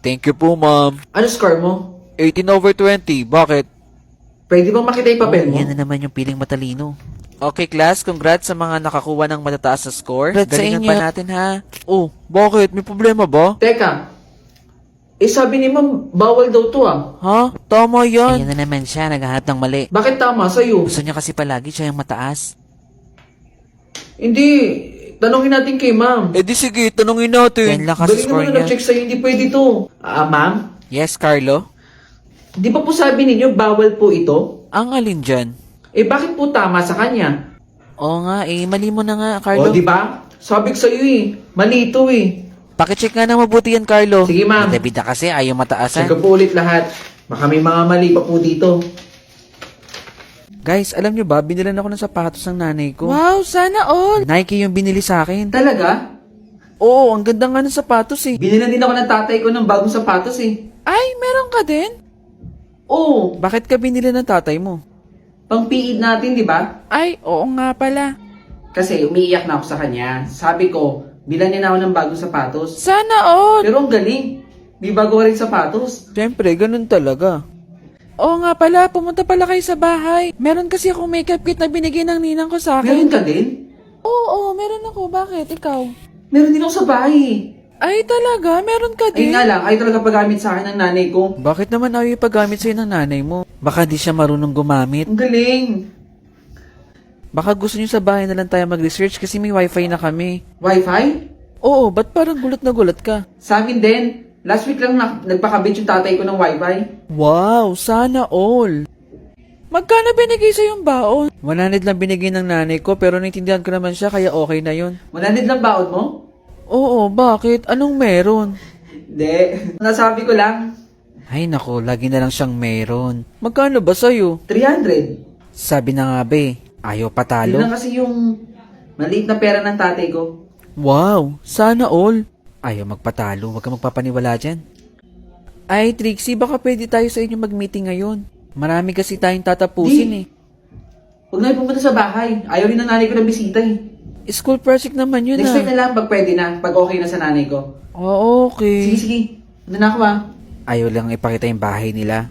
Thank you po, ma'am. Ano score mo? 18/20. Bakit? Pwede bang makita yung papel mo? Yan na naman yung piling matalino. Okay, class. Congrats sa mga nakakuha ng matataas na score. Congrats sa Galingan inyo. pa natin, ha? Oh, bakit? May problema ba? Teka, sabi ni ma'am, bawal daw to ah. Ha? Tama yan. Ayan na naman siya, naghahanap ng mali. Bakit tama sa'yo? Gusto niya kasi palagi siya yung mataas. Hindi, tanongin natin kay ma'am. Eh di sige, tanungin natin. Yan lang kasi Dali score naman niya. nag-check sa'yo, hindi pwede to. Ma'am? Yes, Carlo? Di ba po sabi ninyo, bawal po ito? Ang alin dyan? Bakit po tama sa kanya? Oo nga, mali mo na nga, O, Carlo. di ba? Sabi ko sa'yo mali ito Pakicheck nga na mabuti yan, Carlo. Sige, ma'am. Bida-bida kasi, ayaw mataasan. Check ko po ulit lahat. Baka may mga mali pa po dito. Guys, alam nyo ba, binilan ako ng sapatos ng nanay ko. Wow, sana all! Nike yung binili sa akin. Talaga? Oo, ang ganda nga ng sapatos eh. Binilan din ako ng tatay ko ng bagong sapatos Ay, meron ka din? Oo, Bakit ka binili ng tatay mo? pang PE natin, di ba? Ay, oo nga pala. Kasi umiiyak na ako sa kanya. Sabi ko, bilan niya na ako ng bagong sapatos. Sana all! Pero ang galing. Di bago rin sapatos. Siyempre, ganun talaga. Oo nga pala, pumunta pala kayo sa bahay. Meron kasi akong makeup kit na binigay ng ninang ko sa Meron akin. ka din? Oo, meron ako. Bakit? Ikaw? Meron din ako sa bahay. Ay, talaga? Meron ka Ay din? nga lang, ay talaga paggamit sa akin ng nanay ko. Bakit naman ayaw ipagamit sa'yo ng nanay mo? Baka di siya marunong gumamit. Ang galing. Baka gusto niyo sa bahay na lang tayo mag-research kasi may wifi na kami. Wi-Fi? Oo, ba't parang gulat na gulat ka? Sa amin din. Last week lang nagpakabit yung tatay ko ng Wi-Fi. Wow, sana all. Magkano binigay sa yung baon? 100 lang binigay ng nanay ko pero naintindihan ko naman siya kaya okay na yun. 100 lang baon mo? Oo, bakit? Anong meron? Hindi. Nasabi ko lang, Ay nako, lagi na lang siyang meron. Magkano ba sa'yo? 300. Sabi na nga be, ayaw Yun patalo. lang kasi yung maliit na pera ng tatay ko. Wow, sana all. Ayaw magpatalo, wag ka magpapaniwala dyan. Ay Trixie, baka pwede tayo sa inyo mag-meeting ngayon. Marami kasi tayong tatapusin Huwag na pumunta sa bahay. Ayaw rin ng nanay ko ng bisita School project naman yun Next time na lang pag pwede na, pag okay na sa nanay ko. Oo, okay. Sige, sige. Ano na ako Ayaw lang ipakita yung bahay nila.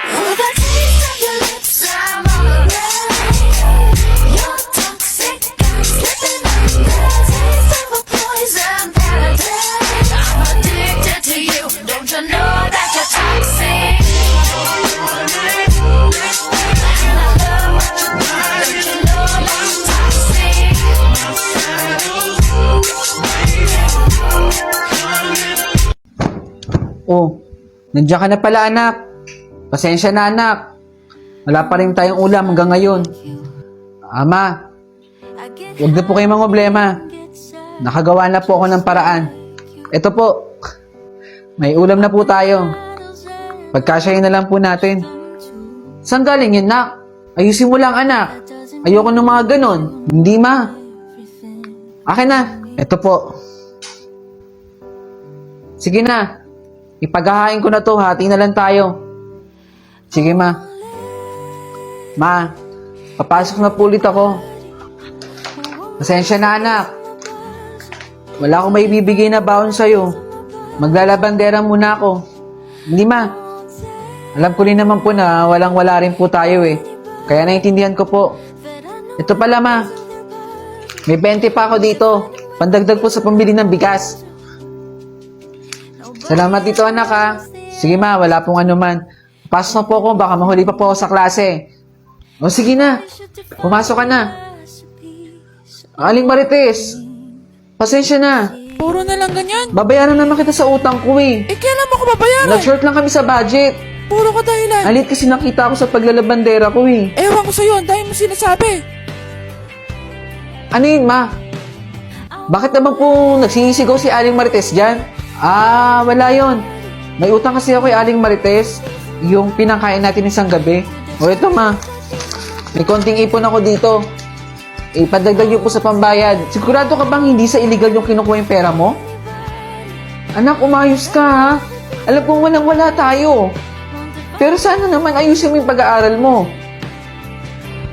With the taste of your lips, I'm all around. You're toxic, I'm slipping under. Taste of a poison paradise. I'm addicted to you. Don't you know that you're toxic? And I love what you do. Don't you know that you're toxic? Oh, nandiyan ka na pala anak. Pasensya na anak. Wala pa rin tayong ulam hanggang ngayon. Ama, huwag na po kayong problema. Nakagawa na po ako ng paraan. Ito po, may ulam na po tayo. Pagkasyahin na lang po natin. Saan galing yun, nak? Ayusin mo lang, anak. Ayoko ng mga ganon. Hindi, ma. Akin na. Ito po. Sige na. Ipaghahain ko na to. Hati na lang tayo. Sige, ma. Ma, papasok na po ulit ako. Pasensya na, anak. Wala akong may bibigay na baon sa'yo. Maglalabandera muna ako. Hindi, ma. Alam ko rin naman po na walang-wala rin po tayo Kaya naiintindihan ko po. Ito pala, ma. May 20 pa ako dito. Pandagdag po sa pambili ng bigas. Salamat dito, anak, ha. Sige, ma. Wala pong anuman. Pasok na po ako. Baka mahuli pa po ako sa klase. O, sige na. Pumasok ka na. Aling Marites. Pasensya na. Puro na lang ganyan. Babayaran naman kita sa utang ko Kailan mo ko babayaran? Nag-short lang kami sa budget. Puro ka dahilan. Alit kasi nakita ko sa paglalabandera ko Ewan ko sa'yo, ang dami mo sinasabi. Ano yun, ma? Bakit naman po nagsisigaw si Aling Marites dyan? Wala yon. May utang kasi ako kay Aling Marites. Yung pinangkain natin isang gabi. O ito, ma. May konting ipon ako dito. Ipadagdag yun po sa pambayad. Sigurado ka bang hindi sa illegal yung kinukuha yung pera mo? Anak, umayos ka, ha? Alam kong walang-wala tayo. Pero sana naman ayusin mo yung pag-aaral mo.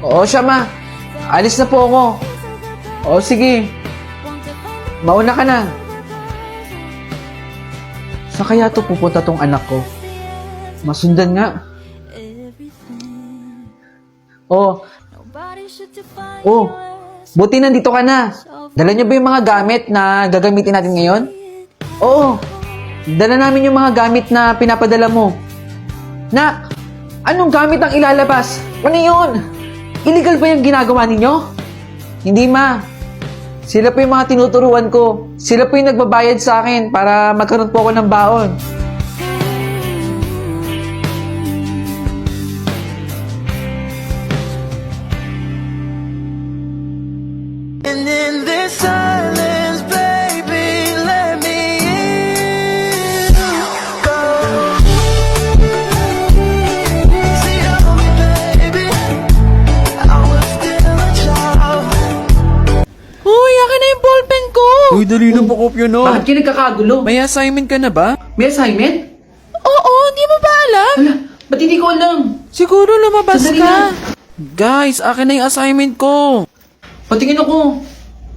Oo siya, ma. Alis na po ako. O sige, mauna ka na. Sa kaya to pupunta tong anak ko? Masundan nga. Oh, buti nandito ka na. Dala niyo ba yung mga gamit na gagamitin natin ngayon? Oo, dala namin yung mga gamit na pinapadala mo. Nak, anong gamit ang ilalabas? Ano yun? Illegal ba yung ginagawa ninyo? Hindi, ma. Sila po yung mga tinuturuan ko. Sila po yung nagbabayad sa akin para magkaroon po ako ng baon. And in this silence, baby, let me in. Go. See on me, baby. I was still a child. Uy, akin na yung ballpen ko! Uy, dali na pakopya na. Bakit kayo nagkakagulo? May assignment ka na ba? May assignment? Oo, di mo ba alam? Hala, ba't hindi ko alam? Siguro lumabas Sandali ka. lang. Guys, akin na yung assignment ko. Patingin ako.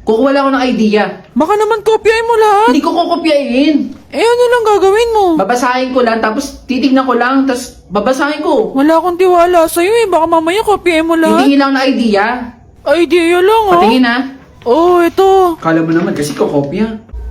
Kukuha lang ako ng idea. Baka naman kopyahin mo lahat. Hindi ko kukopyahin. Eh, ano lang gagawin mo? Babasahin ko lang, tapos titignan ko lang, tapos babasahin ko. Wala akong tiwala sa'yo eh. Baka mamaya kopyahin mo lahat. Hindi lang na idea. Idea lang oh. Patingin ha. Oh, ito. Kala mo naman kasi kukopya.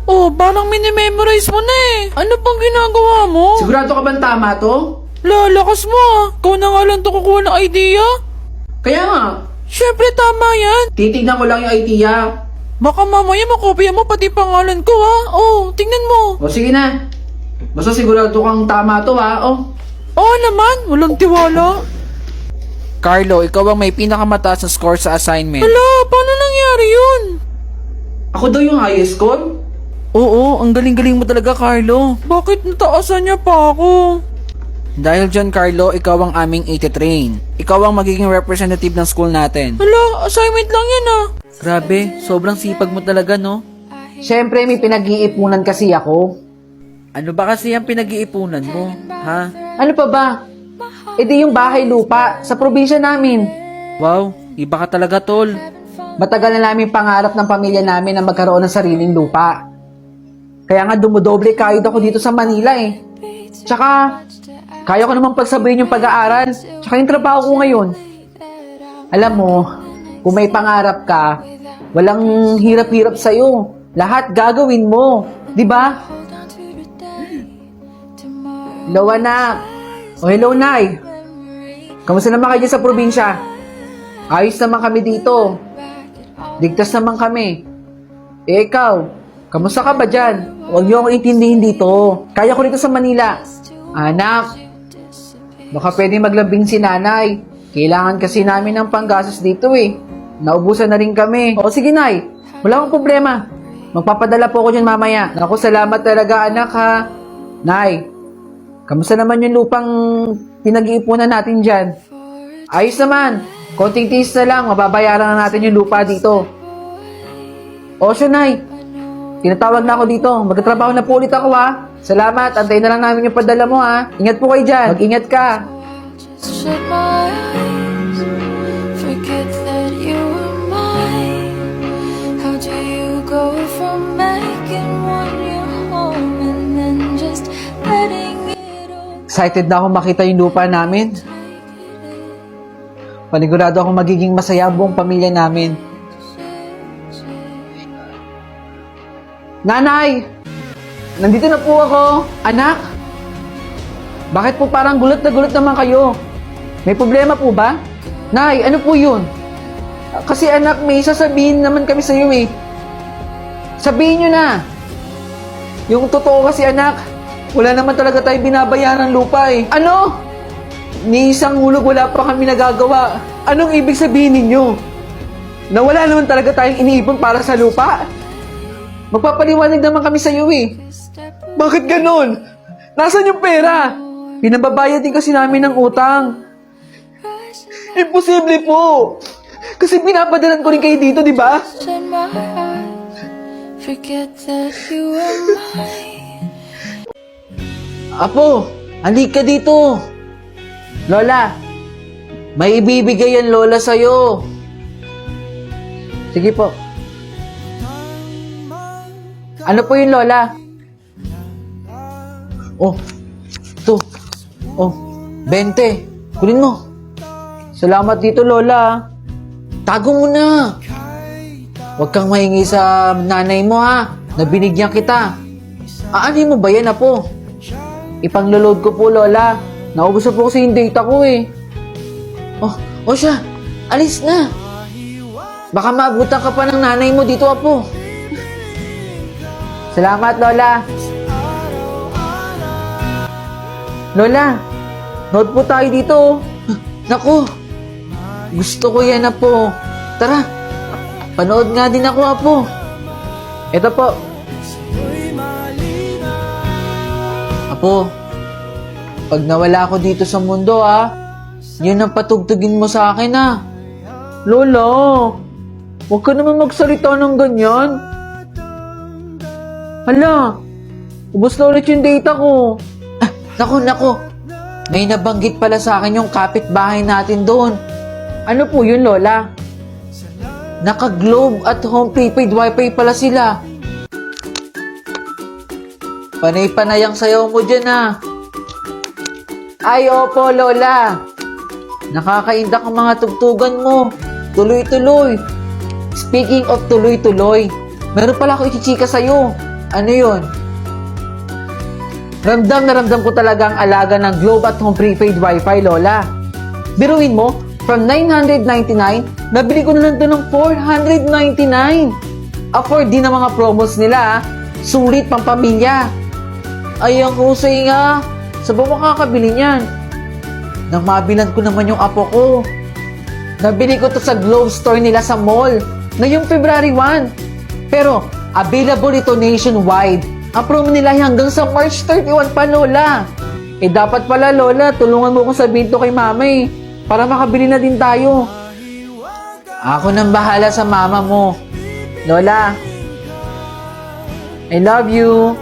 Oh, parang minimemorize mo na eh. Ano pang ginagawa mo? Sigurado ka bang tama to? Lalakas mo ah. Ikaw na nga lang to kukuha ng idea. Kaya nga, Siyempre tama yan. titignan ko lang yung idea. Baka mamaya makopya mo pati pangalan ko ha. Oh, tingnan mo. O sige na. Basta sigurado kang tama to ha. Oh. Oo naman, walang tiwala. Carlo, ikaw ang may pinakamataas na score sa assignment. Hala, paano nangyari yun? Ako daw yung highest score? Oo, ang galing-galing mo talaga, Carlo. Bakit nataasan niya pa ako? Dahil dyan, Carlo, ikaw ang aming iti-train. Ikaw ang magiging representative ng school natin. Hala, assignment lang yan ah. Grabe, sobrang sipag mo talaga, no? Siyempre, may pinag-iipunan kasi ako. Ano ba kasi ang pinag-iipunan mo, ha? Ano pa ba? E di yung bahay lupa sa probinsya namin. Wow, iba ka talaga, tol. Matagal na namin pangarap ng pamilya namin na magkaroon ng sariling lupa. Kaya nga dumudoble kayod ako dito sa Manila eh. Tsaka, kaya ko naman pagsabayin yung pag-aaral. Tsaka yung trabaho ko ngayon. Alam mo, kung may pangarap ka, walang hirap-hirap sa'yo. Lahat gagawin mo. Di ba? Hello, anak. O hello, Nay. Kamusta naman kayo dyan sa probinsya? Ayos naman kami dito. Ligtas naman kami. Eh, ikaw, kamusta ka ba dyan? Huwag niyo akong intindihin dito. Kaya ko dito sa Manila. Anak, baka pwede maglambing si nanay. Kailangan kasi namin ng panggastos dito eh. Naubusan na rin kami. O sige, Nay. Wala akong problema. Magpapadala po ako dyan mamaya. Naku, salamat talaga, anak ha. Nay, kamusta naman yung lupang pinag-iipunan natin dyan? Ayos naman. Konting tiis na lang, mababayaran na natin yung lupa dito. O siya, Nay. Tinatawag na ako dito. Magtatrabaho na po ulit ako, ha. Salamat. Antayin na lang namin yung padala mo, ha. Ingat po kayo dyan. Mag-ingat ka. Shut my eyes, forget that you were mine. How do you go from making one your home and then just letting it all Excited na ako makita yung lupa namin. Panigurado ako magiging masaya ang buong pamilya namin. Nanay! Nandito na po ako. Anak! Bakit po parang gulat na gulat naman kayo? May problema po ba? Nay, ano po yun? Kasi anak, may sasabihin naman kami sa iyo eh. Sabihin nyo na. Yung totoo kasi anak, wala naman talaga tayo binabayaran ng lupa eh. Ano? Ni isang hulog wala pa kami nagagawa. Anong ibig sabihin ninyo? Na wala naman talaga tayong iniipon para sa lupa? Magpapaliwanag naman kami sa iyo eh. Bakit ganon? Nasaan yung pera? Pinababayad din kasi namin ng utang. Imposible po! Kasi pinapadalan ko rin kayo dito, di ba? shut my eyes, forget that you were mine. Apo, halika dito. Lola, may ibibigay yan Lola sa'yo. Sige po. Ano po yun, Lola? Oh, ito. Oh, 20. Kunin mo. Salamat dito, Lola. Tago mo na. Huwag kang mahingi sa nanay mo, ha? Na binigyan kita. Aanin mo ba yan, Apo? Ipang-load ko po, Lola. Naubos na po kasi yung data ko, eh. Oh siya. Alis na. Baka maabutan ka pa ng nanay mo dito, Apo. Salamat, Lola. Lola, nood po tayo dito. Naku, gusto ko yan, Apo. Tara, panood nga din ako, Apo. Ito po. Apo, pag nawala ako dito sa mundo, yun ang patugtugin mo sa akin, Lola, huwag ka naman magsalita ng ganyan. Hala, ubos na ulit yung data ko. Naku. May nabanggit pala sa akin yung kapitbahay natin doon. Ano po yun, Lola? Naka-Globe at Home prepaid wifi pala sila. Panay-panay ang sayaw mo dyan, Ay, opo, Lola. Nakakaindak ang mga tugtugan mo. Tuloy-tuloy. Speaking of tuloy-tuloy, meron pala ako ichichika sa'yo. Ano yun? Ramdam na ramdam ko talaga ang alaga ng Globe at Home prepaid wifi, Lola. Biruin mo, from 999, nabili ko na lang ito ng 499. Afford din ang mga promos nila, Sulit pang pamilya. Ay, ang husay nga. Saan ba makakabili niyan? Nang mabilan ko naman yung apo ko. Nabili ko to sa Globe Store nila sa mall ngayong February 1. Pero, available ito nationwide. Ang promo nila ay hanggang sa March 31 pa, Lola. Dapat pala, Lola, tulungan mo kong sabihin to kay Mama para makabili na din tayo. Ako nang bahala sa mama mo. Lola, I love you.